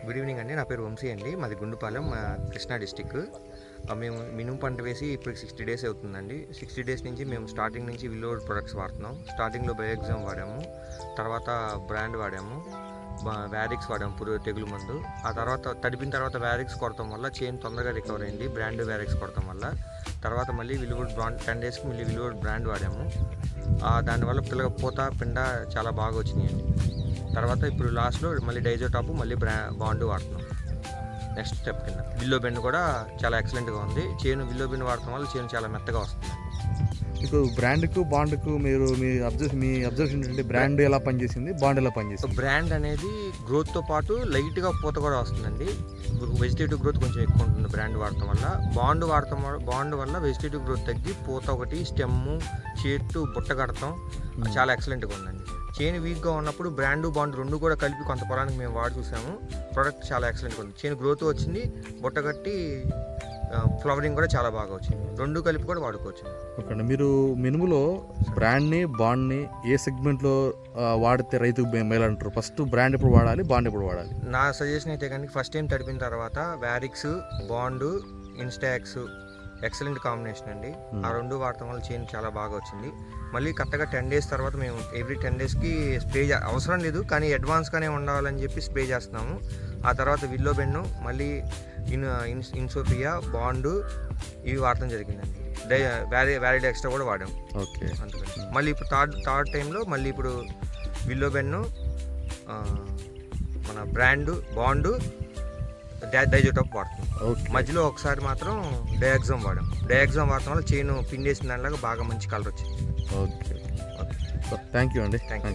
Good evening అండి. నా పేరు వంశీ అండి. మాది గుండుపాలెం, కృష్ణా డిస్టిక్. మేము మినుము పంట వేసి ఇప్పుడు 60 డేస్ అవుతుందండి. 60 డేస్ నుంచి మేము స్టార్టింగ్ నుంచి విల్లోడ్ ప్రొడక్ట్స్ వాడుతున్నాం. స్టార్టింగ్లో బయోఎగ్జామ్ వాడాము, తర్వాత బ్రాండ్ వాడాము, వ్యారిక్స్ వాడాము తెగులు మందు. ఆ తర్వాత తడిపిన తర్వాత వ్యారిక్స్ కొడతాం వల్ల చేను తొందరగా రికవర్ అయింది. బ్రాండ్ వ్యారిక్స్ కొడతాం వల్ల తర్వాత మళ్ళీ విల్లోడ్ బ్రాండ్ 10 డేస్కి మళ్ళీ విల్లోడ్ బ్రాండ్ వాడాము. దానివల్ల పూత పిండ చాలా బాగా వచ్చినాయండి. తర్వాత ఇప్పుడు లాస్ట్లో మళ్ళీ డైజోటాప్ మళ్ళీ బాండ్ వాడుతున్నాం. నెక్స్ట్ స్టెప్ కింద విల్లో బెండ్ కూడా చాలా ఎక్సలెంట్గా ఉంది. చేను విల్లో బెండ్ వాడటం వల్ల చేను చాలా మెత్తగా వస్తుంది. ఇప్పుడు బ్రాండ్కు బాండ్కు మీ అబ్జర్వేషన్ ఏంటంటే బ్రాండ్ ఎలా పనిచేసింది, బాండ్ ఎలా పనిచేసింది? బ్రాండ్ అనేది గ్రోత్తో పాటు లైట్గా పూత కూడా వస్తుందండి. వెజిటేటివ్ గ్రోత్ కొంచెం ఎక్కువ ఉంటుంది బ్రాండ్ వాడటం వల్ల. బాండ్ వల్ల వెజిటేటివ్ గ్రోత్ తగ్గి పూత ఒకటి, స్టెమ్ము, చేట్టు, బుట్ట కడతాం చాలా ఎక్సలెంట్గా ఉందండి. చేను వీక్గా ఉన్నప్పుడు బ్రాండ్ బాండ్ రెండు కూడా కలిపి కొంత పొలానికి మేము వాడి చూసాము. ప్రోడక్ట్ చాలా ఎక్సలెంట్గా ఉంది. చేను గ్రోత్ వచ్చింది, బుట్ట కట్టి ఫ్లవరింగ్ కూడా చాలా బాగా వచ్చింది. రెండు కలిపి కూడా వాడుకోవచ్చు. ఓకే అండి. మీరు మినుములో బ్రాండ్ని బాండ్ని ఏ సెగ్మెంట్లో వాడితే రైతుకు మేలంటారు? ఫస్ట్ బ్రాండ్ ఎప్పుడు వాడాలి, బాండ్ ఎప్పుడు వాడాలి? నా సజెషన్ అయితే కనుక ఫస్ట్ టైం తడిపిన తర్వాత వ్యారిక్స్, బాండ్, ఇన్స్టాక్స్ ఎక్సలెంట్ కాంబినేషన్ అండి. ఆ రెండు వాడటం వల్ల చేను చాలా బాగా వచ్చింది. మళ్ళీ కరెక్ట్గా 10 డేస్ తర్వాత మేము ఎవ్రీ 10 డేస్కి స్ప్రే అవసరం లేదు, కానీ అడ్వాన్స్గానే ఉండాలని చెప్పి స్ప్రే చేస్తున్నాము. ఆ తర్వాత విల్లో బెన్ను, మళ్ళీ ఇన్సోపియా, బాండు ఇవి వాడటం జరిగిందండి. వ్యాలిడ్ ఎక్స్ట్రా కూడా వాడాం. ఓకే, అందుకని మళ్ళీ ఇప్పుడు థర్డ్ టైంలో మళ్ళీ ఇప్పుడు విల్లో బెన్ను, మన బ్రాండ్, బాండు, డైజోటాప్ వాడుతున్నాం. మధ్యలో ఒకసారి మాత్రం డయాగ్జామ్ వాడాం. డయాగ్జామ్ వాడటం వల్ల చేను పిండేసిన దానిలాగా బాగా మంచి కలర్ వచ్చింది. ఓకే, థ్యాంక్ యూ అండి. Thank you.